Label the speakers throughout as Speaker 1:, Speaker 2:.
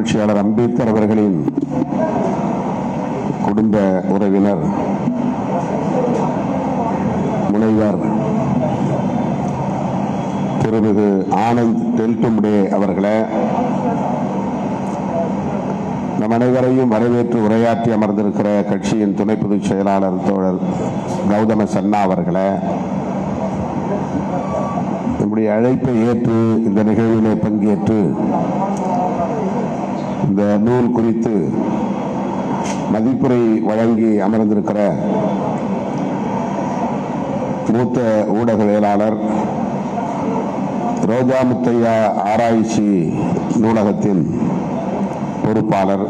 Speaker 1: புரட்சியாளர் அம்பேத்கர் அவர்களின் குடும்ப உறவினர் முனைவர் திருமிகு ஆனந்த் டெல்டும்டே அவர்களே, நம் அனைவரையும் வரவேற்று உரையாற்றி அமர்ந்திருக்கிற கட்சியின் துணை பொதுச் செயலாளர் தோழர் கௌதம சன்னா அவர்களே, நம்முடைய அழைப்பை ஏற்று இந்த நிகழ்விலே பங்கேற்று இந்த நூல் குறித்து மதிப்புரை வழங்கி அமர்ந்திருக்கிற மூத்த ஊடகவியலாளர், ரோஜா முத்தையா ஆராய்ச்சி நூலகத்தின் பொறுப்பாளர்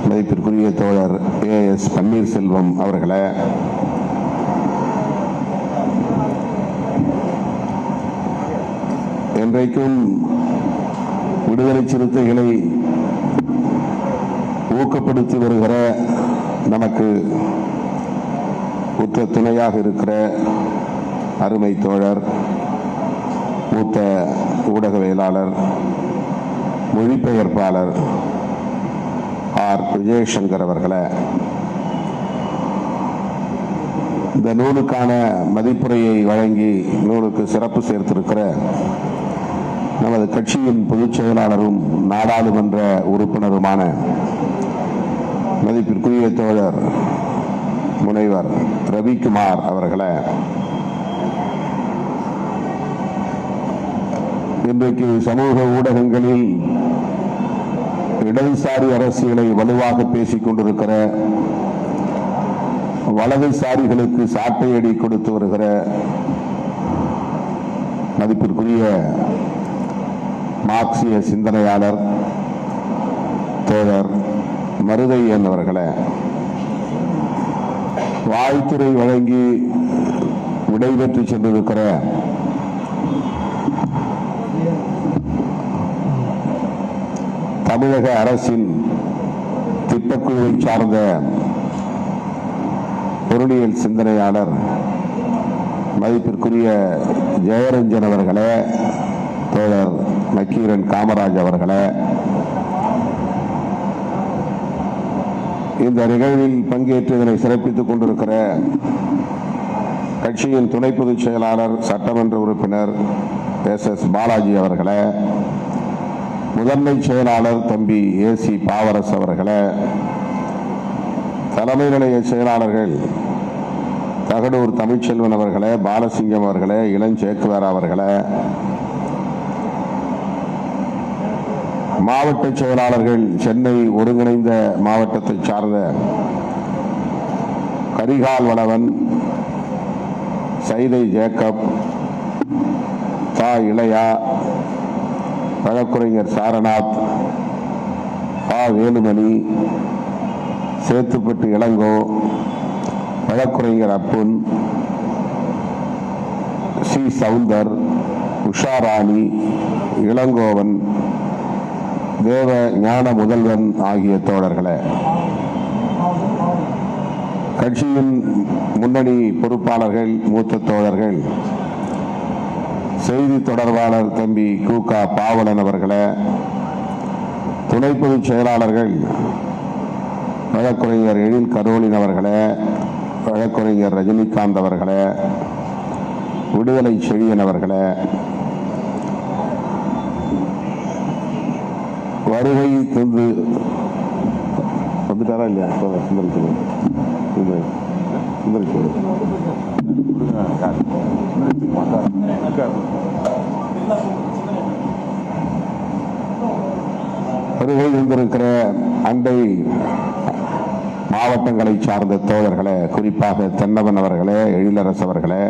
Speaker 1: மதிப்பிற்குரிய தோழர் ஏஎஸ் பன்னீர்செல்வம் அவர்களே, என்றைக்கும் விடுதலை சிறுத்தைகளை ஊக்கப்படுத்தி வருகிற நமக்கு உற்ற துணையாக இருக்கிற அருமை தோழர் மூத்த ஊடகவியலாளர் மொழிபெயர்ப்பாளர் ஆர் விஜயசங்கர் அவர்களே, இந்த நூலுக்கான மதிப்புரையை வழங்கி நூலுக்கு சிறப்பு சேர்த்திருக்கிற நமது கட்சியின் பொதுச் செயலாளரும் நாடாளுமன்ற உறுப்பினருமான மதிப்பிற்குரிய தோழர் முனைவர் ரவிக்குமார் அவர்களே, இன்றைக்கு சமூக ஊடகங்களில் இடதுசாரி அரசியலை வலுவாக பேசிக் கொண்டிருக்கிற, வலதுசாரிகளுக்கு சாட்டையடி கொடுத்து வருகிற மதிப்பிற்குரிய மார்க்சிய சிந்தனையாளர் தோழர் மருதையன் அவர்களே, வாழ்த்துரை வழங்கி விடைபெற்று சென்றிருக்கிற தமிழக அரசின் திட்டக்குழுவை சார்ந்த பொருளியல் சிந்தனையாளர் மதிப்பிற்குரிய ஜெயரஞ்சன் அவர்களே, தோழர் நக்கீரன் காமராஜ் அவர்களே, இந்த நிகழ்வில் பங்கேற்று இதனை சிறப்பித்துக் கொண்டிருக்கிற கட்சியின் துணை பொதுச் செயலாளர் சட்டமன்ற உறுப்பினர் எஸ் பாலாஜி அவர்களே, முதன்மை செயலாளர் தம்பி ஏசி பாவரஸ் அவர்களே, தலைமை நிலைய செயலாளர்கள் தகடூர் தமிழ்ச்செல்வன் அவர்களே, பாலசிங்கம் அவர்களே, இளஞ்சேக்குவேர் அவர்களே, மாவட்ட செயலாளர்கள் சென்னை ஒருங்கிணைந்த மாவட்டத்தை சார்ந்த கரிகால் வளவன், சைதை ஜேக்கப், தா இளையா, வழக்குரைஞர் சாரநாத், ஆ வேலுமணி, சேத்துப்பட்டு இளங்கோ, வழக்குரைஞர் அப்புன், சி சவுந்தர், உஷாராணி, இளங்கோவன், தேவ ஞான முதல்வன் ஆகிய தோழர்களே, கட்சியின் முன்னணி பொறுப்பாளர்கள், மூத்த தோழர்கள், செய்தி தொடர்பாளர் தம்பி கூகா பாவலன் அவர்களே, துணை பொதுச் செயலாளர்கள் வழக்குரைஞர் எழில் கரோலின் அவர்களே, வழக்குரைஞர் ரஜினிகாந்த் அவர்களே, விடுதலை செழியன் அவர்களே, வருகை தந்து வந்துட்டாரா இல்லையா? வருகை தந்திருக்கிற அண்டை மாவட்டங்களை சார்ந்த தோழர்களே, குறிப்பாக தென்னவன் அவர்களே, எழிலரசு அவர்களே,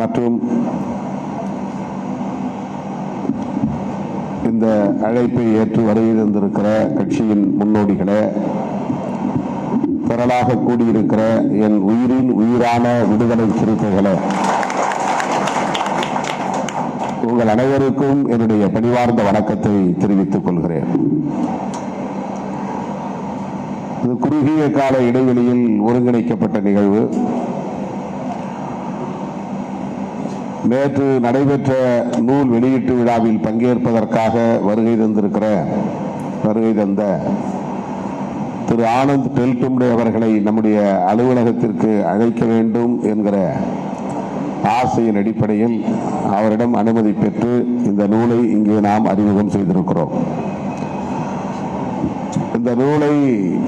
Speaker 1: மற்றும் இந்த அழைப்பை ஏற்று வருகை தந்திருக்கிற கட்சியின் முன்னோடிகளே, திரளாக கூடியிருக்கிற என் உயிரின் உயிரான விடுதலை சிறுத்தைகளே, உங்கள் அனைவருக்கும் என்னுடைய பணிவார்ந்த வணக்கத்தை தெரிவித்துக் கொள்கிறேன். இது குறுகிய கால இடைவெளியில் ஒருங்கிணைக்கப்பட்ட நிகழ்வு. நேற்று நடைபெற்ற நூல் வெளியீட்டு விழாவில் பங்கேற்பதற்காக வருகை தந்த திரு ஆனந்த் டெல்டும்டே அவர்களை நம்முடைய அலுவலகத்திற்கு அழைக்க வேண்டும் என்கிற ஆசையின் அடிப்படையில் அவரிடம் அனுமதி பெற்று இந்த நூலை இங்கே நாம் அறிமுகம் செய்திருக்கிறோம். இந்த நூலை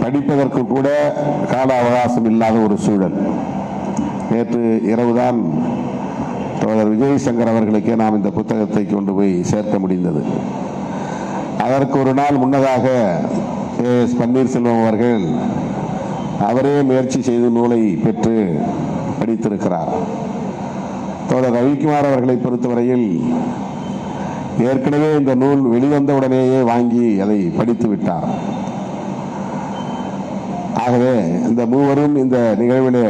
Speaker 1: படிப்பதற்கு கூட கால அவகாசம் இல்லாத ஒரு சூழல். நேற்று இரவுதான் தோழர் விஜய் சங்கர் அவர்களுக்கே நாம் இந்த புத்தகத்தை கொண்டு போய் சேர்க்க முடிந்தது. அதற்கு ஒரு நாள் முன்னதாக எஸ் பன்னீர்செல்வம் அவர்கள் அவரே முயற்சி செய்து நூலை பெற்று படித்திருக்கிறார். தோழர் ரவிக்குமார் அவர்களை பொறுத்தவரையில் ஏற்கனவே இந்த நூல் வெளிவந்தவுடனேயே வாங்கி அதை படித்து விட்டார். ஆகவே இந்த மூவரும் இந்த நிகழ்விலே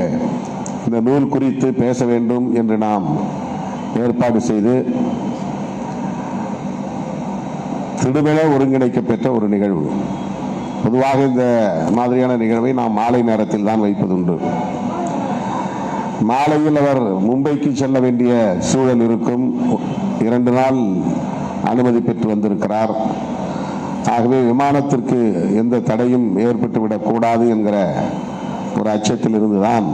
Speaker 1: இந்த நூல் குறித்து பேச வேண்டும் என்று நாம் ஏற்பாடு செய்து திடுமென ஒருங்கிணைக்கப்பட்ட ஒரு நிகழ்வு. பொதுவாக இந்த மாதிரியான நிகழ்வை நாம் மாலை நேரத்தில் தான் வைப்பதுண்டு. மாலையில் அவர் மும்பைக்கு செல்ல வேண்டிய சூழல் இருக்கும். 2 நாள் அனுமதி பெற்று வந்திருக்கிறார். ஆகவே விமானத்திற்கு எந்த தடையும் ஏற்பட்டுவிடக் கூடாது என்கிற ஒரு அச்சத்தில் இருந்துதான்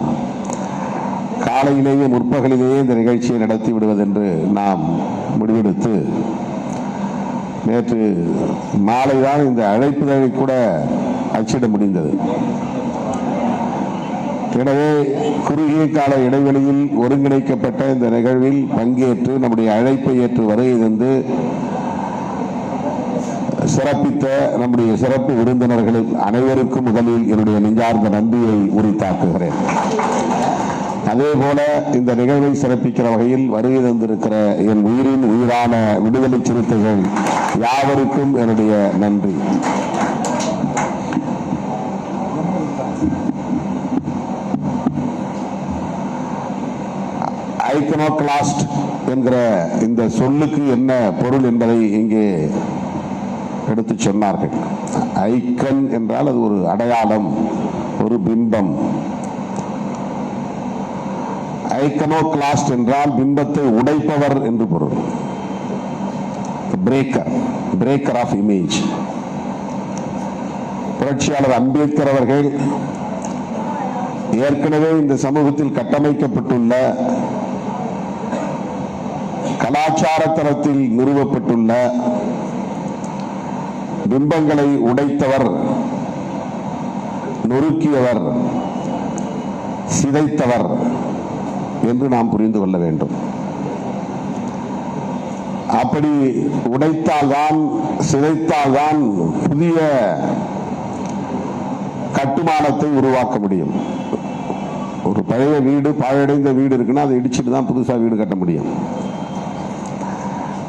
Speaker 1: காலையிலேயே முற்பகலிலேயே இந்த நிகழ்ச்சியை நடத்தி விடுவதென்று நாம் முடிவெடுத்து நேற்று மாலைதான் இந்த அழைப்புதழை கூட அச்சிட முடிந்தது. எனவே குறுகிய கால இடைவெளியில் ஒருங்கிணைக்கப்பட்ட இந்த நிகழ்வில் பங்கேற்று நம்முடைய அழைப்பை ஏற்று வருகை தந்து சிறப்பித்த நம்முடைய சிறப்பு விருந்தினர்கள் அனைவருக்கும் முதலில் என்னுடைய நெஞ்சார்ந்த நன்றியை உரித்தாக்குகிறேன். அதே போல இந்த நிகழ்வை சிறப்பிக்கிற வகையில் வருகை தந்திருக்கிற என் உயிரின் உயிரான விடுதலை சிறுத்தைகள் யாவருக்கும் என்னுடைய நன்றி. ஐக்கனோகிளாஸ்ட் என்கிற இந்த சொல்லுக்கு என்ன பொருள் என்பதை இங்கே எடுத்து சொன்னார்கள். ஐக்கன் என்றால் அது ஒரு அடையாளம், ஒரு பிம்பம். ஐக்கனோகிளாஸ்ட் என்றால் பிம்பத்தை உடைப்பவர் என்று பொருள். Breaker of image. புரட்சியாளர் அம்பேத்கர் அவர்கள் ஏற்கனவே இந்த சமூகத்தில் கட்டமைக்கப்பட்டுள்ள கலாச்சார தரத்தில் நிறுவப்பட்டுள்ள பிம்பங்களை உடைத்தவர், நொறுக்கியவர், சிதைத்தவர் என்று நாம் புரிந்து கொள்ள வேண்டும். அப்படி உடைத்தால்தான், சிதைத்தால்தான் புதிய கட்டுமானத்தை உருவாக்க முடியும். ஒரு பழைய வீடு, பாழடைந்த வீடு இருக்குன்னா அதை இடிச்சுட்டு தான் புதுசா வீடு கட்ட முடியும்.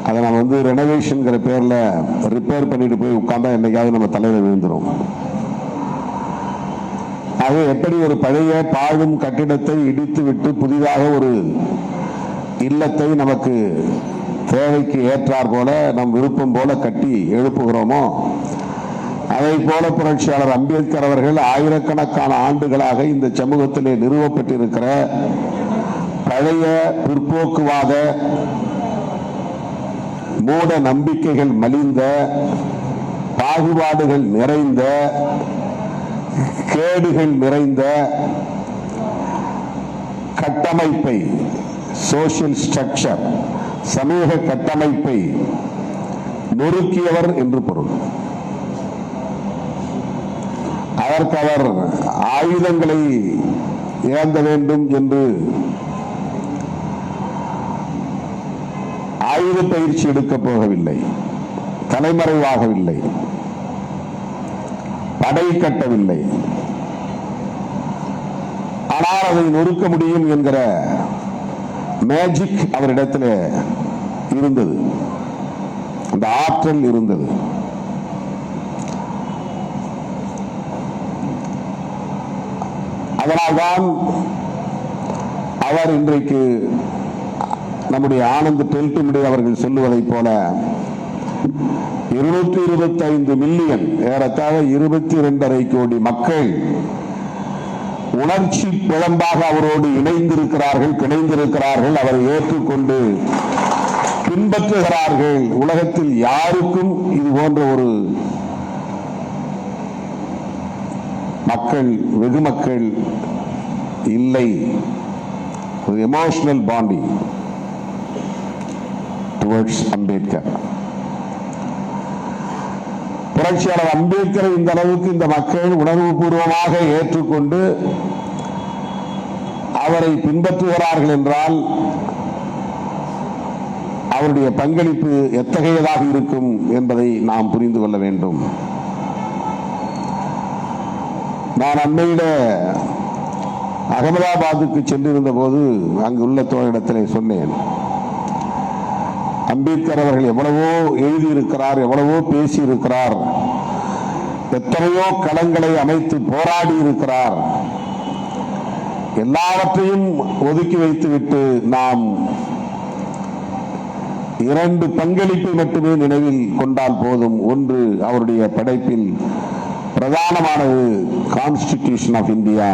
Speaker 1: அதை நம்ம ரெனோவேஷன்ங்கிற பேர்ல ரிப்பேர் பண்ணிட்டு போய் உட்கார்ந்தா என்னைக்காவது நம்ம தலையில விழுந்துரும். ஆக எப்படி ஒரு பழைய பாழும் கட்டிடத்தை இடித்து விட்டு புதிதாக ஒரு இல்லத்தை நமக்கு தேவைக்கு ஏற்றார் போல நம் விருப்பம் போல கட்டி எழுப்புகிறோமோ, அதை போல புரட்சியாளர் அம்பேத்கர் அவர்கள் ஆயிரக்கணக்கான ஆண்டுகளாக இந்த சமூகத்திலே நிறுவப்பட்டிருக்கிற பழைய பிற்போக்குவாத மூட நம்பிக்கைகள் மலிந்த, பாகுபாடுகள் நிறைந்த, கேடுகள் நிறைந்த கட்டமைப்பை, சோசியல் ஸ்ட்ரக்சர், சமூக கட்டமைப்பை நொறுக்கியவர் என்று பொருள். அதற்கு அவர் ஆயுதங்களை ஏந்த வேண்டும் என்று ஆயுத பயிற்சி எடுக்க போகவில்லை, தலைமறைவாகவில்லை, படை கட்டவில்லை. ஆனால் அதை நொறுக்க முடியும் என்கிற மேஜிக் அவரிடத்தில் இருந்தது, அந்த ஆற்றல் இருந்தது. அதனால்தான் அவர் இன்றைக்கு நம்முடைய ஆனந்த் டெல்டும்டே அவர்கள் சொல்லுவதைப் போல 225 மில்லியன், ஏறத்தாழ 22.5 கோடி மக்கள் உணர்ச்சி பிழம்பாக அவரோடு இணைந்திருக்கிறார்கள், பிணைந்திருக்கிறார்கள். அவரை ஏற்றுக்கொண்டு பின்பற்றுகிறார்கள். உலகத்தில் யாருக்கும் இது போன்ற ஒரு மக்கள், வெகு மக்கள் இல்லை. ஒரு எமோஷனல் பாண்டிங் டுவர்ட்ஸ் அம்பேத்கர். புரட்சியாளர் அம்பேத்கரை இந்த அளவுக்கு இந்த மக்கள் உணர்வு பூர்வமாக ஏற்றுக்கொண்டு அவரை பின்பற்றுகிறார்கள் என்றால் அவருடைய பங்களிப்பு எத்தகையதாக இருக்கும் என்பதை நாம் புரிந்து கொள்ள வேண்டும். நான் அண்மையில அகமதாபாத்துக்கு சென்றிருந்த போது அங்குள்ள தோழிடத்திலே சொன்னேன், அம்பேத்கர் அவர்கள் எவ்வளவோ எழுதியிருக்கிறார், எவ்வளவோ பேசியிருக்கிறார், எத்தனையோ களங்களை அமைத்து போராடி இருக்கிறார். எல்லாவற்றையும் ஒதுக்கி வைத்துவிட்டு நாம் 2 பங்களிப்பை மட்டுமே நினைவில் கொண்டால் போதும். ஒன்று, அவருடைய படைப்பில் பிரதானமானது கான்ஸ்டிடியூஷன் ஆஃப் இந்தியா,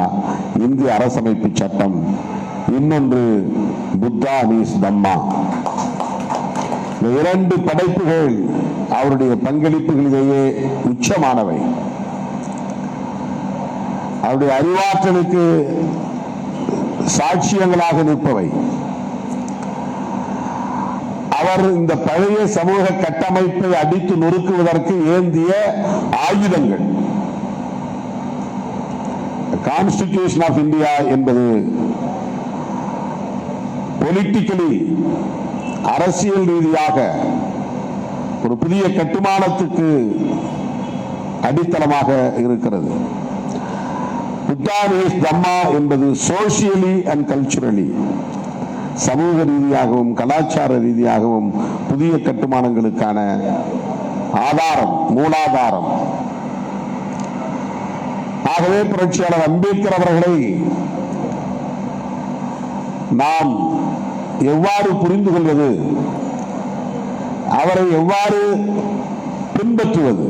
Speaker 1: இந்திய அரசமைப்பு சட்டம். இன்னொன்று புத்தா மீஸ் தம்மா. இந்த 2 படைப்புகள் அவருடைய பங்களிப்புகளிலேயே உச்சமானவை. அவருடைய அறிவாற்றலுக்கு சாட்சியங்களாக நிற்பவை. அவர் இந்த பழைய சமூக கட்டமைப்பை அடித்து நொறுக்குவதற்கு ஏந்திய ஆயுதங்கள். கான்ஸ்டிடியூஷன் ஆஃப் இந்தியா என்பது பொலிட்டிக்கலி, அரசியல் ரீதியாக ஒரு புதிய கட்டுமானத்துக்கு அடித்தளமாக இருக்கிறது. புத்தா மீஸ் தம்மா என்பது சோசியலி அண்ட் கல்ச்சுரலி, சமூக ரீதியாகவும் கலாச்சார ரீதியாகவும் புதிய கட்டுமானங்களுக்கான ஆதாரம், மூலாதாரம். ஆகவே புரட்சியாளர் அம்பேத்கர் அவர்களை நாம் எவ்வாறு புரிந்து கொள்வது, அவரை எவ்வாறு பின்பற்றுவது?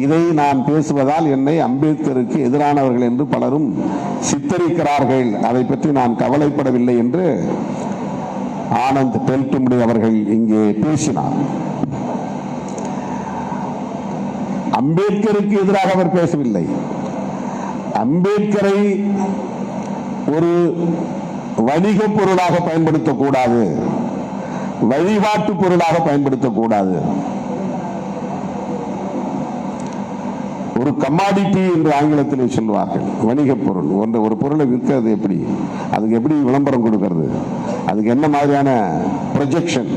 Speaker 1: இதை நான் பேசுவதால் என்னை அம்பேத்கருக்கு எதிரானவர்கள் என்று பலரும் சித்தரிக்கிறார்கள். அதை பற்றி நான் கவலைப்படவில்லை என்று ஆனந்த் டெல்டும்டே அவர்கள் இங்கே பேசினார். அம்பேத்கருக்கு எதிராக அவர் பேசவில்லை. அம்பேத்கரை ஒரு வணிக பொருளாக பயன்படுத்தக்கூடாது, வழிபாட்டு பொருளாக பயன்படுத்தக்கூடாது. ஒரு கமாடிட்டி என்று ஆங்கிலத்திலே சொல்வார்கள், வணிக பொருள். ஒரு பொருளை விற்கிறது எப்படி, அதுக்கு எப்படி விளம்பரம் கொடுக்கிறது, அதுக்கு என்ன மாதிரியான ப்ரொஜெக்ஷன்,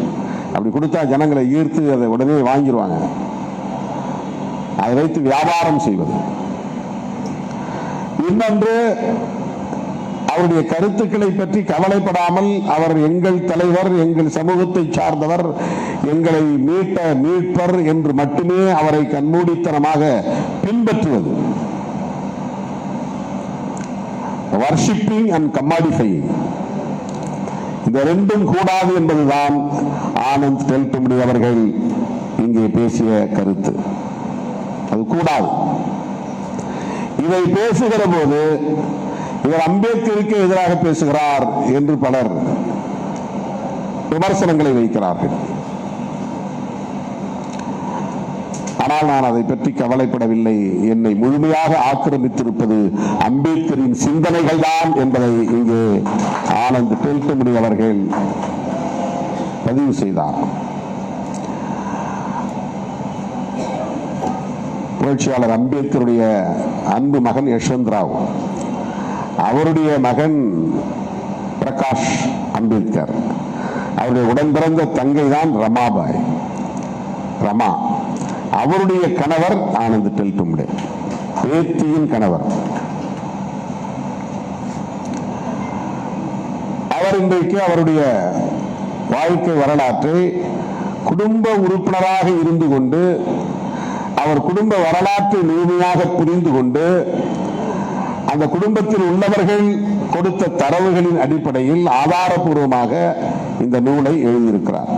Speaker 1: அப்படி கொடுத்தா ஜனங்களை ஈர்த்து அதை உடனே வாங்கிடுவாங்க. அதை வைத்து வியாபாரம் செய்வது. இன்னொன்று, அவருடைய கருத்துக்களை பற்றி கவலைப்படாமல் அவர் எங்கள் தலைவர், எங்கள் சமூகத்தை சார்ந்தவர், எங்களை மீட்பர் என்று மட்டுமே அவரை கண்மூடித்தனமாக பின்பற்றுவது. வர்ஷிப்பிங் அண்ட் கமாடிஃபையிங், இந்த 2ம் கூடாது என்பதுதான் ஆனந்த் டெல்டும்டே அவர்கள் இங்கே பேசிய கருத்து. அது கூடாது. இதை பேசுகிற போது இவர் அம்பேத்கருக்கு எதிராக பேசுகிறார் என்று பலர் விமர்சனங்களை வைக்கிறார்கள். ஆனால் நான் அதை பற்றி கவலைப்படவில்லை. என்னை முழுமையாக ஆக்கிரமித்திருப்பது அம்பேத்கரின் சிந்தனைகள் தான் என்பதை இங்கே ஆனந்த் டெல்டும்டே அவர்கள் பதிவு செய்தார். புரட்சியாளர் அம்பேத்கருடைய அன்பு மகன் யஷ்வந்த் ராவ், அவருடைய மகன் பிரகாஷ் அம்பேத்கர், அவருடைய உடன் பிறந்த தங்கை தான் ரமாபாய், ரமா. அவருடைய கணவர் ஆனந்த் டெல்டும்டே, பேத்தியின் கணவர். அவர் இன்றைக்கு அவருடைய வாழ்க்கை வரலாற்றை குடும்ப உறுப்பினராக இருந்து கொண்டு, அவர் குடும்ப வரலாற்றை முழுமையாக புரிந்து கொண்டு, அந்த குடும்பத்தில் உள்ளவர்கள் கொடுத்த தரவுகளின் அடிப்படையில் ஆதாரபூர்வமாக இந்த நூலை எழுதியிருக்கிறார்.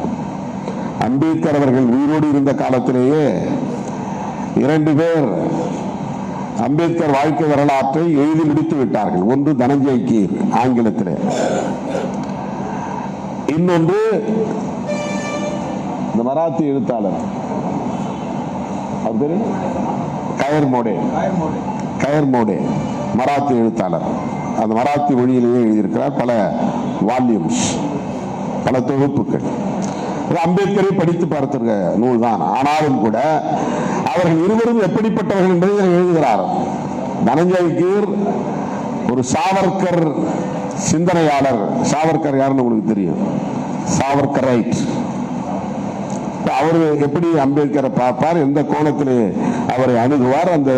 Speaker 1: அம்பேத்கர் அவர்கள் உயிரோடு இருந்த காலத்திலேயே 2 பேர் அம்பேத்கர் வாழ்க்கை வரலாற்றை எழுதி முடித்து விட்டார்கள். ஒன்று தனஞ்சய் கீர் ஆங்கிலத்தில், இன்னொன்று இந்த மராத்தி எழுத்தாளர் அவர் பேரு கயர் மோடே மராத்தி எழுத்தாளர். அந்த மராத்தி மொழியிலேயே எழுதியிருக்கிறார் பல வால்யூம்ஸ், பல தொகுப்புகள். அம்பேத்கரை படித்து பார்த்திருக்க நூல் தான். ஆனாலும் கூட அவர்கள் இருவரும் எப்படிப்பட்டவர்கள் என்பதை எழுதுகிறார். தனஞ்சய் கீர் ஒரு சாவர்கர் சிந்தனையாளர். சாவர்கர் யாருன்னு உங்களுக்கு தெரியும், சாவர்கர் ரைட். அவர் எப்படி அம்பேத்கரை பார்ப்பார், எந்த கோணத்தில் அவரை அணுகுவார், அந்த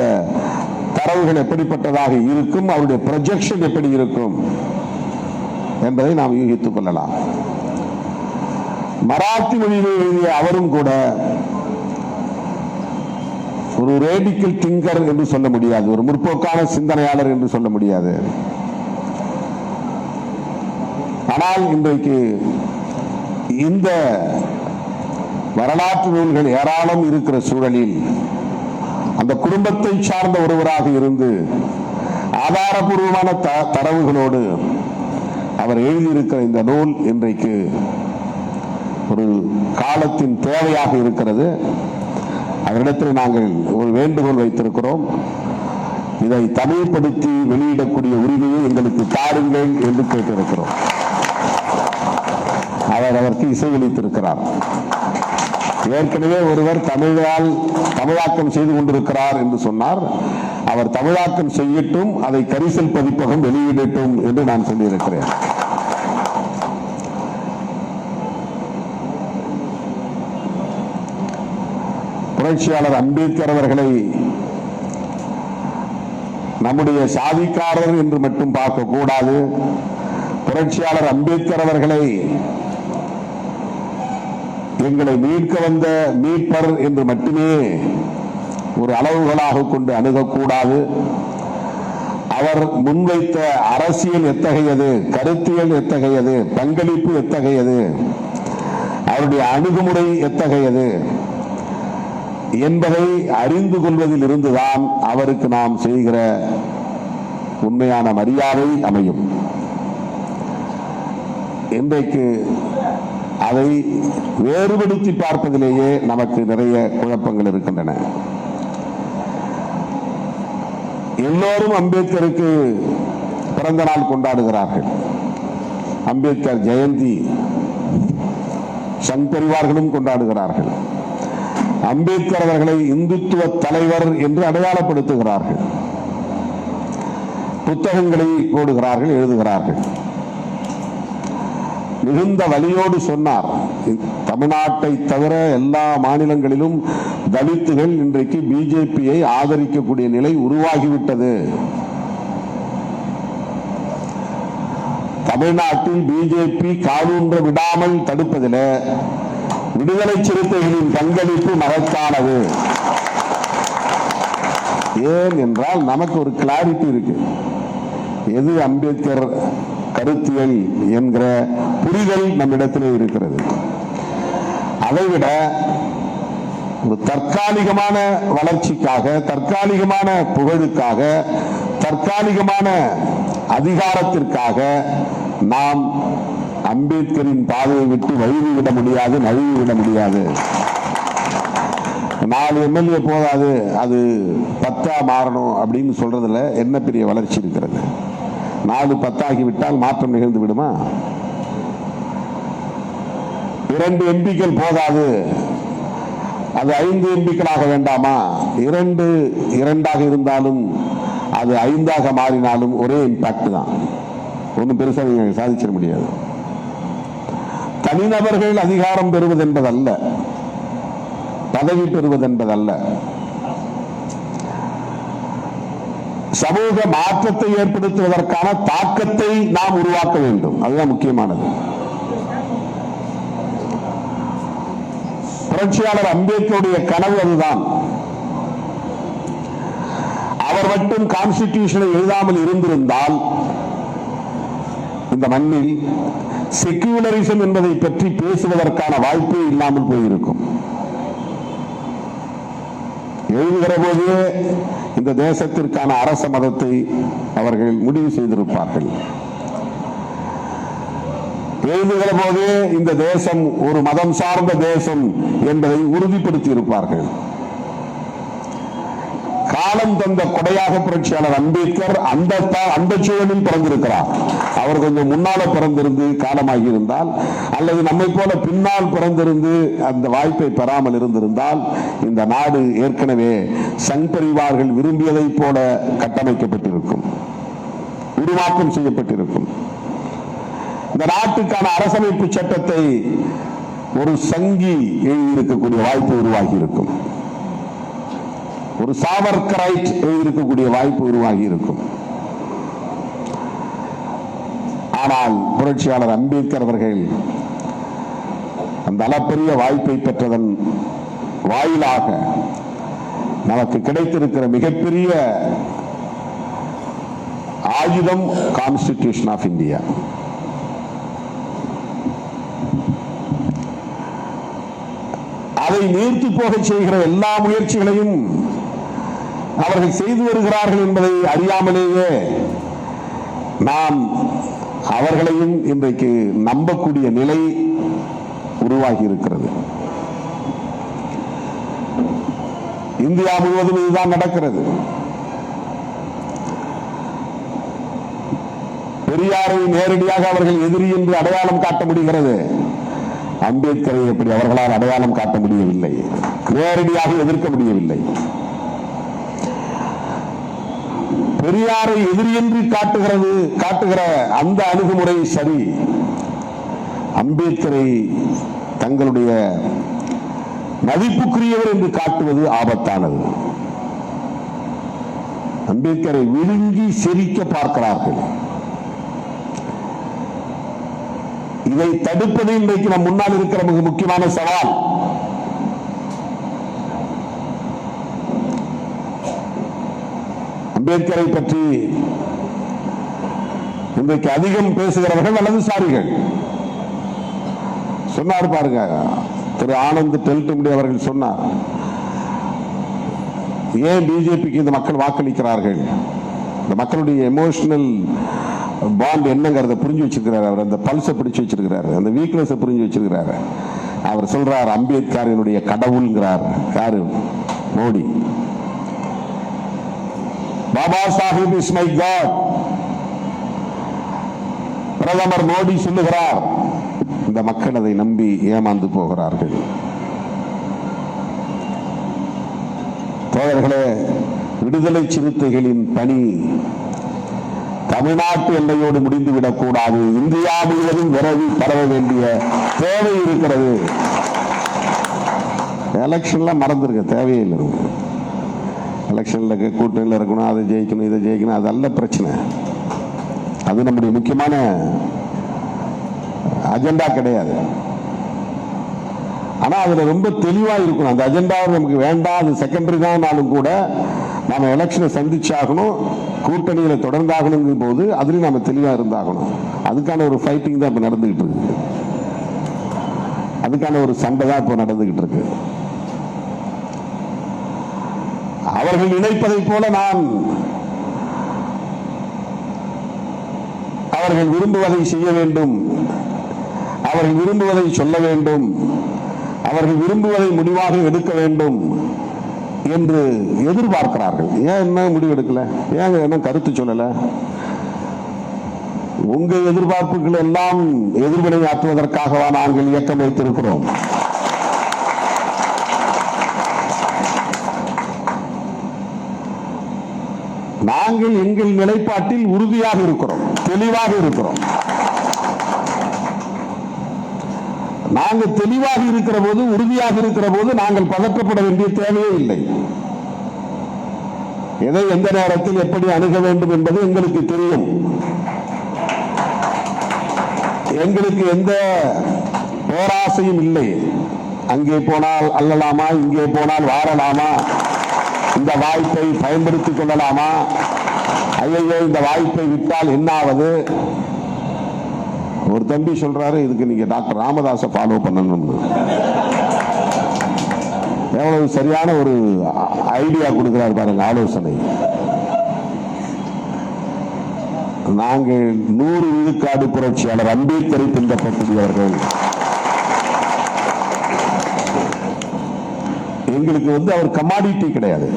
Speaker 1: தரவுகள் எப்படிப்பட்டதாக இருக்கும், அவருடைய ப்ரொஜெக்ஷன் எப்படி இருக்கும் என்பதை நாம் யூகித்துக் கொள்ளலாம். மராத்தி மொழியில் எழுதிய அவரும் கூட ஒரு ரேடிக்கல் திங்கர் என்று சொல்ல முடியாது, ஒரு முற்போக்கான சிந்தனையாளர் என்று சொல்ல முடியாது. ஆனால் இன்றைக்கு இந்த வரலாற்று நூல்கள் ஏராளம் இருக்கிற சூழலில் அந்த குடும்பத்தை சார்ந்த ஒருவராக இருந்து ஆதாரபூர்வமான தரவுகளோடு அவர் எழுதியிருக்கிற இந்த நூல் இன்றைக்கு ஒரு காலத்தின் தேவையாக இருக்கிறது. அவரிடத்தில் நாங்கள் ஒரு வேண்டுகோள் வைத்திருக்கிறோம். இதை தமிழ்படுத்தி வெளியிடக்கூடிய உரிமையை எங்களுக்கு தாருங்கள் என்று கேட்டிருக்கிறோம். அவர் அதற்கு இசையளித்திருக்கிறார். ஏற்கனவே ஒருவர் தமிழாக்கம் செய்து கொண்டிருக்கிறார் என்று சொன்னார். அவர் தமிழாக்கம் செய்யட்டும், அதை கரிசல் பதிப்பகம் வெளியிடட்டும் என்று நான் சொல்லியிருக்கிறேன். புரட்சியாளர் அம்பேத்கர் அவர்களை நம்முடைய சாதிக்காரர் என்று மட்டும் பார்க்க கூடாது. புரட்சியாளர் அம்பேத்கர் அவர்களை எங்களை மீட்க வந்த மீட்பர் என்று மட்டுமே ஒரு அளவுகளாக கொண்டு அணுகக்கூடாது. அவர் முன்வைத்த அரசியல் எத்தகையது, கருத்தியல் எத்தகையது, பங்களிப்பு எத்தகையது, அவருடைய அணுகுமுறை எத்தகையது என்பதை அறிந்து கொள்வதில் இருந்துதான் அவருக்கு நாம் செய்கிற உண்மையான மரியாதை அமையும். இன்றைக்கு அதை வேறுபடுத்தி பார்ப்பதிலேயே நமக்கு நிறைய குழப்பங்கள் இருக்கின்றன. எல்லோரும் அம்பேத்கருக்கு பிறந்த நாள் கொண்டாடுகிறார்கள். அம்பேத்கர் ஜெயந்தி சங் பரிவார்களும் கொண்டாடுகிறார்கள். அம்பேத்கர் அவர்களை இந்துத்துவ தலைவர் என்று அடையாளப்படுத்துகிறார்கள். புத்தகங்களை போடுகிறார்கள், எழுதுகிறார்கள். மிகுந்த வலியோடு சொன்னார், தமிழ்நாட்டை தவிர எல்லா மாநிலங்களிலும் தலித்துகள் இன்றைக்கு பிஜேபியை ஆதரிக்கக்கூடிய நிலை உருவாகிவிட்டது. தமிழ்நாட்டில் பிஜேபி காலூன்ற விடாமல் தடுப்பதில் விடுதலை சிறுத்தைகளின் பங்களிப்பு மகத்தானது. ஏன் என்றால் நமக்கு ஒரு கிளாரிட்டி இருக்கு, எது அம்பேத்கர் கருத்தியல் என்கிற புரிதல் நம்மிடத்திலே இருக்கிறது. அதைவிட ஒரு தற்காலிகமான வளர்ச்சிக்காக, தற்காலிகமான புகழுக்காக, தற்காலிகமான அதிகாரத்திற்காக நாம் அம்பேத்கரின் பாதையை விட்டு வழிவிட முடியாது, நழுவிவிட முடியாது. 4 எம்எல்ஏ போதாது, அது 10 மாறணும் அப்படின்னு சொல்றதுல என்ன பெரிய வளர்ச்சி இருக்கிறது? 4 10 மாற்றம் நிகழ்ந்து விடுமா? 2 எம்பிக்கள் போதாது, அது 5 எம்பிக்களாக வேண்டாமா? 2 2ஆக இருந்தாலும் அது 5ஆக மாறினாலும் ஒரே இம்பாக்ட் தான். ஒன்றும் பெருசாக நீங்க சாதிச்சிட முடியாது. தனிநபர்கள் அதிகாரம் பெறுவது என்பதல்ல, பதவி பெறுவது என்பதல்ல, சமூக மாற்றத்தை ஏற்படுத்துவதற்கான தாக்கத்தை நாம் உருவாக்க வேண்டும். அதுதான் முக்கியமானது. புரட்சியாளர் அம்பேத்கருடைய கனவு அதுதான். அவர் மட்டும் கான்ஸ்டிடியூஷனை எழுதாமல் இருந்திருந்தால் இந்த மண்ணில் செக்யூலரிசம் என்பதை பற்றி பேசுவதற்கான வாய்ப்பே இல்லாமல் போயிருக்கும். எழுதுகிற போதே இந்த தேசத்திற்கான அரச மதத்தை அவர்கள் முடிவு செய்திருப்பார்கள். எழுதுகிற போதே இந்த தேசம் ஒரு மதம் சார்ந்த தேசம் என்பதை உறுதிப்படுத்தி இருப்பார்கள். காலம் தந்த கொடையாக புரட்சியாளர் அம்பேத்கர் அந்த சூழலில் பிறந்திருக்கிறார். அவர் கொஞ்சம் முன்னால பிறந்திருந்து காலமாகி இருந்தால், அல்லது நம்மை போல பின்னால் பிறந்திருந்து அந்த வாய்ப்பை பெறாமல் இருந்திருந்தால், இந்த நாடு ஏற்கனவே சங் பரிவார்கள் விரும்பியதை போல கட்டமைக்கப்பட்டிருக்கும், உருவாக்கம் செய்யப்பட்டிருக்கும். இந்த நாட்டுக்கான அரசமைப்பு சட்டத்தை ஒரு சங்கி எழுதியிருக்கக்கூடிய வாய்ப்பு உருவாகி இருக்கும். ஒரு சாவர்கரைட் எழுதியிருக்கக்கூடிய வாய்ப்பு உருவாகி இருக்கும். ஆனால் புரட்சியாளர் அம்பேத்கர் அவர்கள் அந்த அளப்பரிய வாய்ப்பை பெற்றதன் வாயிலாக நமக்கு கிடைத்திருக்கிற மிகப்பெரிய ஆயுதம் கான்ஸ்டிடியூஷன் ஆஃப் இந்தியா. அதை நீர்த்து போக செய்கிற எல்லா முயற்சிகளையும் அவர்கள் செய்து வருகிறார்கள் என்பதை அறியாமலேயே நாம் அவர்களையும் இன்றைக்கு நம்பக்கூடிய நிலை உருவாகி இருக்கிறது. இந்தியா முழுவதும் இதுதான் நடக்கிறது. பெரியாரை நேரடியாக அவர்கள் எதிரி என்று அடையாளம் காட்ட முடிகிறது. அம்பேத்கரை எப்படி அவர்களால் அடையாளம் காட்ட முடியவில்லை, நேரடியாக எதிர்க்க முடியவில்லை. பெரியாரை எதிரியென்று காட்டுகிற அந்த அணுகுமுறை சரி. அம்பேத்கரை தங்களுடைய மதிப்புக்குரியவர் என்று காட்டுவது ஆபத்தானது. அம்பேத்கரை விழுங்கி செரிக்க பார்க்கிறார்கள். இதை தடுப்பது இன்றைக்கு நம் முன்னால் இருக்கிற மிக முக்கியமான சவால். அம்பேத்கரை பற்றி இன்றைக்கு அதிகம் பேசுகிறவர்கள் வலதுசாரிகள். சொன்னார் பாருங்க, திரு ஆனந்த் டெல்டும்டி அவர்கள் சொன்னார், ஏன் பிஜேபிக்கு இந்த மக்கள் வாக்களிக்கிறார்கள், இந்த மக்களுடைய எமோஷனல் பாண்ட் என்னங்கிறத புரிஞ்சு வச்சிருக்கிறார். அவர் அந்த பல்ஸை பிடிச்சு வச்சிருக்கிறாரு, அந்த வீக்னஸ் புரிஞ்சு வச்சிருக்கிறாரு. அவர் சொல்றார், அம்பேத்கர் என்னுடைய கடவுள்ங்கிறார். யாரு? Modi. Baba Sahib is my god. பிரதமர் மோடி சொல்லுகிறார். இந்த மக்கள் அதை நம்பி ஏமாந்து போகிறார்கள். தோழர்களே, விடுதலை சிறுத்தைகளின் பணி தமிழ்நாட்டு எல்லையோடு முடிந்துவிடக் கூடாது. இந்தியா முழுவதும் விரைவி பரவ வேண்டிய தேவை இருக்கிறது. எலெக்ஷன்ல மறந்துருக்க தேவையில்லை. எலெக்ஷன்ல கூட்டணியில் இருக்கணும், அதை ஜெயிக்கணும், இதை ஜெயிக்கணும், அதல்ல பிரச்சனை. அது நம்முடைய முக்கியமான அஜெண்டா கிடையாது. ஆனா அதுல ரொம்ப தெளிவா இருக்கணும். அந்த அஜெண்டா நமக்கு வேண்டாம், அது செகண்டரி தான் கூட நாம எலெக்ஷனை சந்திச்சாகணும், கூட்டணிகளை தொடர்ந்தாகணும் போது அதுலயும் நாம தெளிவா இருந்தாகணும். அதுக்கான ஒரு ஃபைட்டிங் தான் இப்ப நடந்துகிட்டு இருக்கு. அதுக்கான ஒரு சண்டை தான் இப்ப நடந்துகிட்டு இருக்கு. அவர்கள் நினைப்பதை போல நான் அவர்கள் விரும்புவதை செய்ய வேண்டும், அவர்கள் விரும்புவதை சொல்ல வேண்டும், அவர்கள் விரும்புவதை முடிவாக எடுக்க வேண்டும் என்று எதிர்பார்க்கிறார்கள். ஏன் என்ன முடிவு எடுக்கல, ஏன் என்ன கருத்து சொல்லல? உங்க எதிர்பார்ப்புகள் எல்லாம் எதிர்வினை ஆற்றுவதற்காகவா நாங்கள் இயக்கம் வைத்திருக்கிறோம். நாங்கள் எங்கள் நிலைப்பாட்டில் உறுதியாக இருக்கிறோம், தெளிவாக இருக்கிறோம். நாங்கள் தெளிவாக இருக்கிற போது, உறுதியாக இருக்கிற போது நாங்கள் பதற்றப்பட வேண்டிய தேவையே இல்லை. எதை எந்த நேரத்தில் எப்படி அணுக வேண்டும் என்பது எங்களுக்கு தெரியும். எங்களுக்கு எந்த பேராசையும் இல்லை. அங்கே போனால் அல்லலாமா, இங்கே போனால் வாழலாமா, இந்த வாய்ப்பை பயன்படுத்திக் கொள்ளலாமா, ஐயோ இந்த வாய்ப்பை விட்டால் என்னாவது, ஒரு தம்பி சொல்றாரு, இதுக்கு நீங்க டாக்டர் ராமதாஸை ஃபாலோ பண்ணணும்னு. எவ்வளவு சரியான ஒரு ஐடியா கொடுக்கிறார் பாருங்க, ஆலோசனை. நாங்கள் 100 விழுக்காடு புரட்சியாளர் அம்பேத்கரை பின்பற்றக்கூடியவர்கள். எங்களுக்கு அவர் கமாடிட்டி கிடையாது,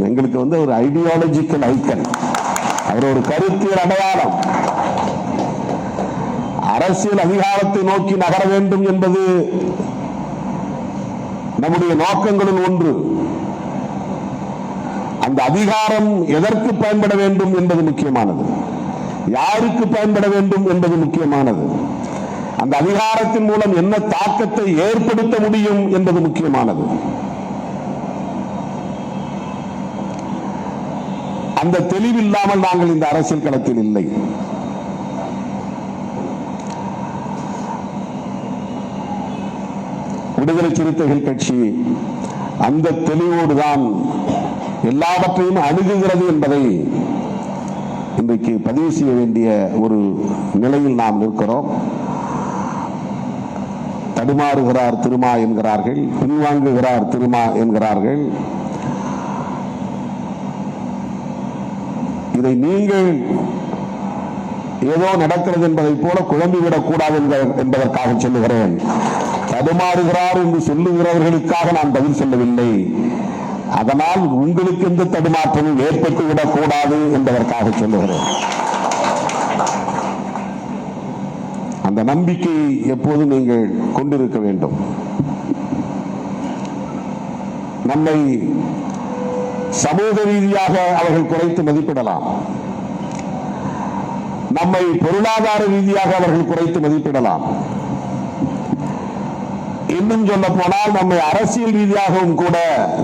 Speaker 1: எங்களுக்கு ஒரு ஐடியாலஜிக்கல் ஐக்கன், அவர் ஒரு கருத்தியல் அடையாளம். அரசியல் அதிகாரத்தை நோக்கி நகர வேண்டும் என்பது நம்முடைய நோக்கங்களில் ஒன்று. அந்த அதிகாரம் எதற்கு பயன்பட வேண்டும் என்பது முக்கியமானது, யாருக்கு பயன்பட வேண்டும் என்பது முக்கியமானது, அந்த அதிகாரத்தின் மூலம் என்ன தாக்கத்தை ஏற்படுத்த முடியும் என்பது முக்கியமானது. அந்த தெளிவில்லாமல் நாங்கள் இந்த அரசியல் களத்தில் இல்லை. விடுதலை சிறுத்தைகள் கட்சி அந்த தெளிவோடு தான் எல்லாவற்றையும் அணுகுகிறது என்பதை இன்றைக்கு பதிவு செய்ய வேண்டிய ஒரு நிலையில் நாம் இருக்கிறோம். தடுமாறுகிறார் திருமா என்கிறார்கள், பின்வாங்குகிறார் திருமா என்கிறார்கள். இதை நீங்கள் ஏதோ நடக்கிறது என்பதை போல குழம்பிவிடக் கூடாது என்பதற்காக சொல்லுகிறேன். தடுமாறுகிறார் என்று சொல்லுகிறவர்களுக்காக நான் பதில் சொல்லவில்லை. அதனால் உங்களுக்கு எந்த தடுமாற்றமும் ஏற்பட்டுவிடக் கூடாது என்பதற்காக சொல்லுகிறேன். அந்த நம்பிக்கை எப்போதும் நீங்கள் கொண்டிருக்க வேண்டும். நம்மை சமூக ரீதியாக அவர்கள் குறைத்து மதிப்பிடலாம், நம்மை பொருளாதார ரீதியாக அவர்கள் குறைத்து மதிப்பிடலாம், இன்னும் சொல்ல போனால் நம்மை அரசியல் ரீதியாகவும் கூட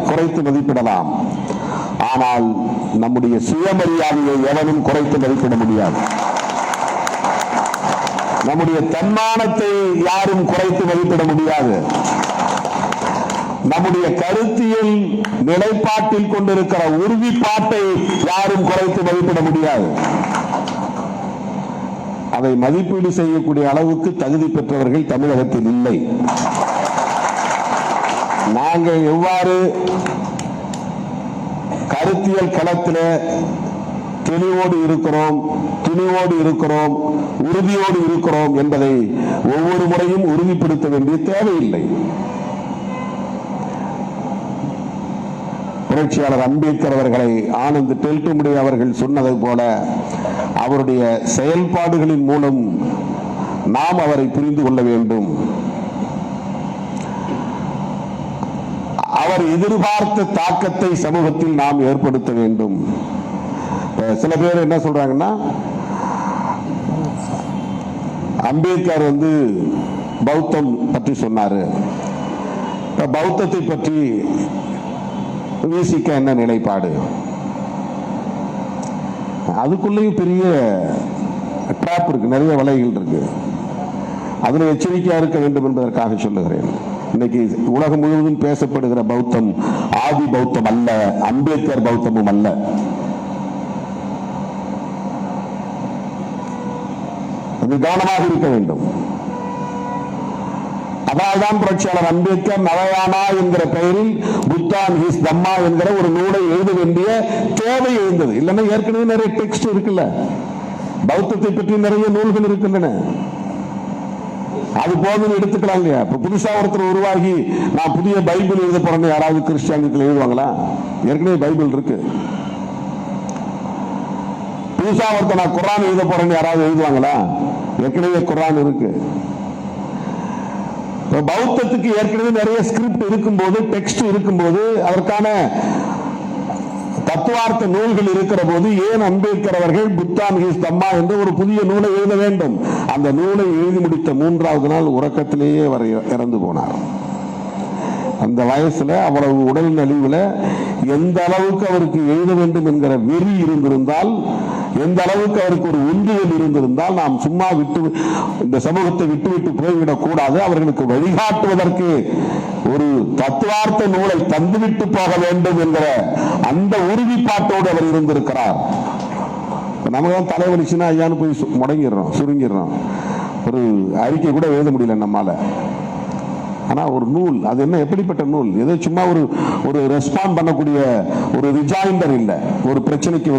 Speaker 1: குறைத்து மதிப்பிடலாம். ஆனால் நம்முடைய சுயமரியாதையை எவனும் குறைத்து மதிப்பிட முடியாது. நம்முடைய தன்மானத்தை யாரும் குறைத்து மதிப்பிட முடியாது. நம்முடைய கருத்தியல் நிலைப்பாட்டில் கொண்டிருக்கிற உறுதிப்பாட்டை யாரும் குறைத்து மதிப்பிட முடியாது. அதை மதிப்பீடு செய்யக்கூடிய அளவுக்கு தகுதி பெற்றவர்கள் தமிழகத்தில் இல்லை. நாங்கள் எவ்வாறு கருத்தியல் களத்தில் தெளிவோடு இருக்கிறோம், துணிவோடு இருக்கிறோம், உறுதியோடு இருக்கிறோம் என்பதை ஒவ்வொரு முறையும் உறுதிப்படுத்த வேண்டிய தேவையில்லை. புரட்சியாளர் அம்பேத்கர் அவர்களை ஆனந்த் டெல்டுமுடி அவர்கள் சொன்னதை போல அவருடைய செயல்பாடுகளின் மூலம் நாம் அவரை புரிந்து கொள்ள வேண்டும். அவர் எதிர்பார்த்த தாக்கத்தை சமூகத்தில் நாம் ஏற்படுத்த வேண்டும். சில பேர் என்ன சொல்றாங்கன்னா, அம்பேத்கர் பௌத்தம் பற்றி சொன்னாரு, பௌத்தத்தை பற்றி விசிக என்ன நிலைப்பாடு? அதுக்குள்ளேயும் பெரிய ட்ராப் இருக்கு, நிறைய வலைகள் இருக்கு. அதுல எச்சரிக்கையா இருக்க வேண்டும் என்பதற்காக சொல்லுகிறேன். இன்னைக்கு உலகம் முழுவதும் பேசப்படுகிற பௌத்தம் ஆதி பௌத்தம் அல்ல, அம்பேத்கர் பௌத்தமும் அல்ல. அது கவனமாக இருக்க வேண்டும். அதனால்தான் புரட்சியாளர் அம்பேத்கர் நவயானா என்கிற பெயரில் புத்தான் ஹிஸ் தம்மா என்கிற ஒரு நூலை எழுத வேண்டிய தேவை எழுந்தது. இல்லைன்னா ஏற்கனவே நிறைய டெக்ஸ்ட் இருக்குல்ல, பௌத்தத்தை பற்றி நிறைய நூல்கள் இருக்கின்றன, அது போதும் எடுத்துக்கலாம் இல்லையா? இப்ப புதுசா ஒருத்தர் உருவாகி நான் புதிய பைபிள் எழுத போறேன்னு யாராவது கிறிஸ்டியானிகள் எழுதுவாங்களா? ஏற்கனவே பைபிள் இருக்கு. புதுசா ஒருத்தர் நான் குர்ஆன் எழுத போறேன்னு யாராவது எழுதுவாங்களா? ஏற்கனவே குர்ஆன் இருக்கு. பௌத்தத்துக்கு ஏற்கனவே நிறைய ஸ்கிரிப்ட் இருக்கும்போது, டெக்ஸ்ட் இருக்கும்போது, அதற்கான தத்துவார்த்த நூல்கள் இருக்கிற போது ஏன் அம்பேத்கர் அவர்கள் புத்தான் ஹிஸ் தம்மா என்று ஒரு புதிய நூலை எழுத வேண்டும்? அந்த நூலை எழுதி முடித்த 3வது நாள் உறக்கத்திலேயே அவர் இறந்து போனார். அந்த வயசுல அவ்வளவு உடல் நலிவுல எந்த அளவுக்கு அவருக்கு எழுத வேண்டும் என்கிற வெறி இருந்திருந்தால், எந்த அளவுக்கு அவருக்கு ஒரு உந்துதல் இருந்திருந்தால், நாம் சும்மா இந்த சமூகத்தை விட்டு போய்விடக் கூடாது, அவர்களுக்கு வழிகாட்டுவதற்கு ஒரு தத்துவார்த்த நூலை தந்துவிட்டு போக வேண்டும் என்கிற அந்த உறுதிப்பாட்டோடு அவர் இருந்திருக்கிறார். நமக்கு தலைவலிச்சுன்னா ஐயான்னு போய் முடங்கிடுறோம், சுருங்கிடுறோம். ஒரு அறிக்கை கூட எழுத முடியல நம்மால. ஆனா ஒரு நூல், அது என்ன எப்படிப்பட்ட நூல்? ஏதோ சும்மா ஒரு ரெஸ்பாண்ட் பண்ணக்கூடிய ஒரு ரிஜாயிண்டர் இல்லை, ஒரு பிரச்சனைக்கு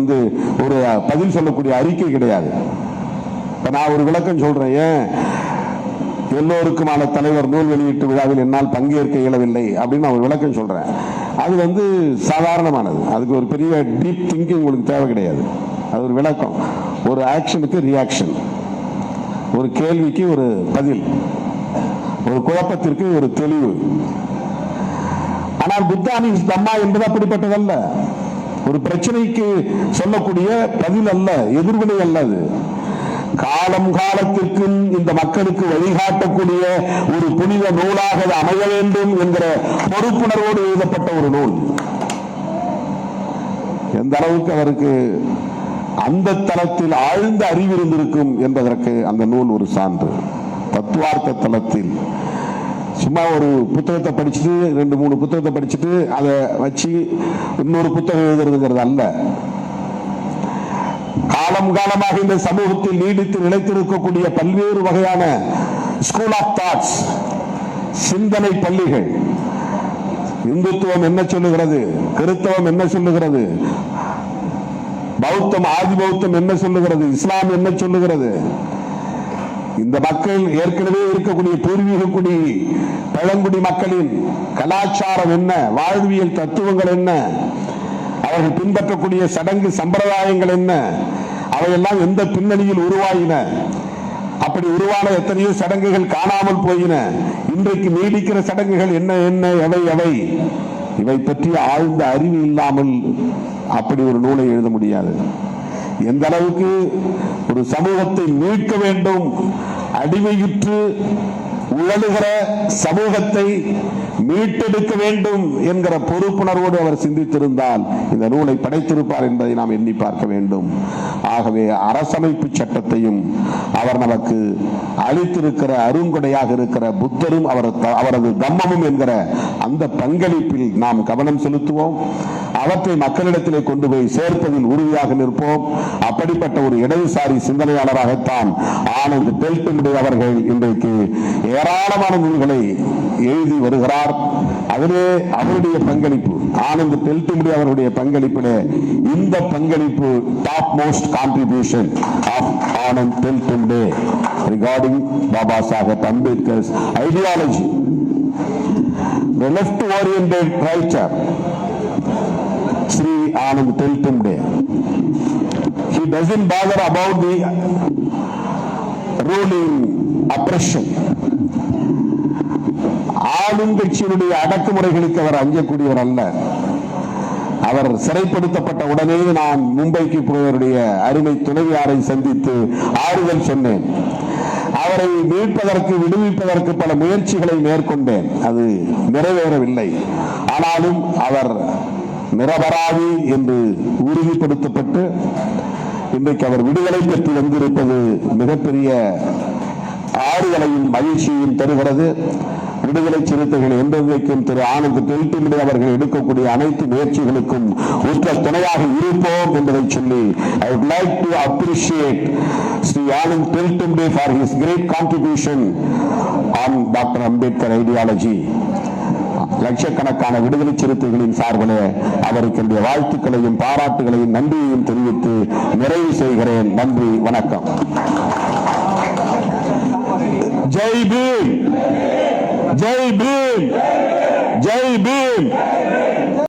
Speaker 1: ஒரு பதில் சொல்லக்கூடிய அறிக்கை கிடையாது. இப்ப நான் ஒரு விளக்கம் சொல்றேன். ஏன் எல்லோருக்குமான தலைவர் நூல் வெளியீட்டு விழாவில் என்னால் பங்கேற்க இயலவில்லை அப்படின்னு நான் ஒரு விளக்கம் சொல்றேன். அது சாதாரணமானது. அதுக்கு ஒரு பெரிய டீப் திங்கிங் உங்களுக்கு தேவை கிடையாது. அது ஒரு விளக்கம். ஒரு ஆக்ஷனுக்கு ரியாக்ஷன், ஒரு கேள்விக்கு ஒரு பதில், ஒரு குழப்பத்திற்கு ஒரு தெளிவு. ஆனால் புத்தானி தம்மா என்பது அப்படிப்பட்டதல்ல. ஒரு பிரச்சனைக்கு சொல்லக்கூடிய பதில் அல்ல, எதிர்வினை அல்ல. அது காலம் காலத்திற்கும் இந்த மக்களுக்கு வழிகாட்டக்கூடிய ஒரு புனித நூலாக அமைய வேண்டும் என்கிற பொறுப்புணர்வோடு எழுதப்பட்ட ஒரு நூல். எந்த அளவுக்கு அவருக்கு அந்த தளத்தில் ஆழ்ந்த அறிவு இருந்திருக்கும் என்பதற்கு அந்த நூல் ஒரு சான்று. தத்துவார்த்த தளத்தில் சும்மா ஒரு புத்தகத்தை படிச்சுட்டு 2-3 புத்தகத்தை படிச்சுட்டு அதை வச்சு இன்னொரு புத்தகம் எழுதுறதுங்கிறது அல்ல. காலம் காலமாக இந்த சமூகத்தில் நீடித்து நிலைத்திருக்கக்கூடிய பல்வேறு வகையான ஸ்கூல் ஆஃப் தாட்ஸ், சிந்தனை பள்ளிகள், இந்துத்துவம் என்ன சொல்லுகிறது, கிறிஸ்தவம் என்ன சொல்லுகிறது, பௌத்தம் ஆதி பௌத்தம் என்ன சொல்லுகிறது, இஸ்லாம் என்ன சொல்லுகிறது, இந்த மக்கள் ஏற்கனவே இருக்கக்கூடிய பூர்வீக குடி பழங்குடி மக்களின் கலாச்சாரம் என்ன, வாழ்வியல் தத்துவங்கள் என்ன, அவர்கள் பின்பற்றக்கூடிய சடங்கு சம்பிரதாயங்கள் என்ன, அவையெல்லாம் எந்த பின்னணியில் உருவாயின, அப்படி உருவான எத்தனையோ சடங்குகள் காணாமல் போயின, இன்றைக்கு நீடிக்கிற சடங்குகள் என்ன என்ன, எவை எவை, இவை பற்றிய ஆழ்ந்த அறிவு இல்லாமல் அப்படி ஒரு நூலை எழுத முடியாது. எந்த அளவுக்கு ஒரு சமூகத்தை மீட்க வேண்டும், அடிமையுற்று உழலுகிற சமூகத்தை மீட்டெடுக்க வேண்டும் என்கிற பொறுப்புணர்வோடு அவர் சிந்தித்திருந்தால் இந்த நூலை படைத்திருப்பார் என்பதை நாம் எண்ணி பார்க்க வேண்டும். ஆகவே அரசமைப்பு சட்டத்தையும் அவர் நமக்கு அளித்திருக்கிற அருங்கொடையாக இருக்கிற புத்தரும் அவரது தம்மமும் என்கிற அந்த பங்களிப்பில் நாம் கவனம் செலுத்துவோம். அவற்றை மக்களிடத்திலே கொண்டு போய் சேர்ப்பதில் உறுதியாக நிற்போம். அப்படிப்பட்ட ஒரு இடதுசாரி சிந்தனையாளராகத்தான் ஆனந்த் டெல்டும்டே அவர்கள் இன்றைக்கு ஏராளமான நூல்களை எழுதி வருகிறார். அதிலே அவருடைய பங்களிப்பு, ஆனந்த் டெல்டும்டே அவருடைய பங்களிப்பிலே இந்த பங்களிப்பு top most contribution of Anand Teltumbde regarding Baba Saheb Ambedkar's ideology. The left-oriented writer Sri Anand Teltumde, he doesn't bother about the ruling oppression. ஆளுங்கட்சியினுடைய அடக்குமுறைகளுக்கு அவர் அஞ்சக்கூடியவர் அல்ல. அவர் சிறைப்படுத்தப்பட்ட உடனே நான் மும்பைக்கு போயவருடைய அருமை துணைவியாரை சந்தித்து ஆறுதல் சொன்னேன். அவரை மீட்பதற்கு விடுவிப்பதற்கு பல முயற்சிகளை மேற்கொண்டேன். அது நிறைவேறவில்லை. ஆனாலும் அவர் நிரபராதி என்று உறுதிப்படுத்தப்பட்டு இன்றைக்கு அவர் விடுதலை பெற்று வந்திருப்பது மிகப்பெரிய ஆறுதலையும் மகிழ்ச்சியையும் தருகிறது. விடுதலை சிறுத்தைகள் என்றைக்கும் திரு ஆனந்த் டெல்டும்டே அவர்கள் எடுக்கக்கூடிய அனைத்து முயற்சிகளுக்கும் உற்ற துணையாக இருப்போம் என்பதை சொல்லி I would like to appreciate Sri Anand Teltumde for his great contribution on Dr. Ambedkar ideology. லட்சக்கணக்கான விடுதலை சிறுத்தைகளின் சார்பில் அவருக்கு என்னுடைய வாழ்த்துக்களையும் பாராட்டுகளையும் நன்றியையும் தெரிவித்து நிறைவு செய்கிறேன். நன்றி, வணக்கம். ஜெய் பீம், ஜெய் பீம், ஜெய் பீம்.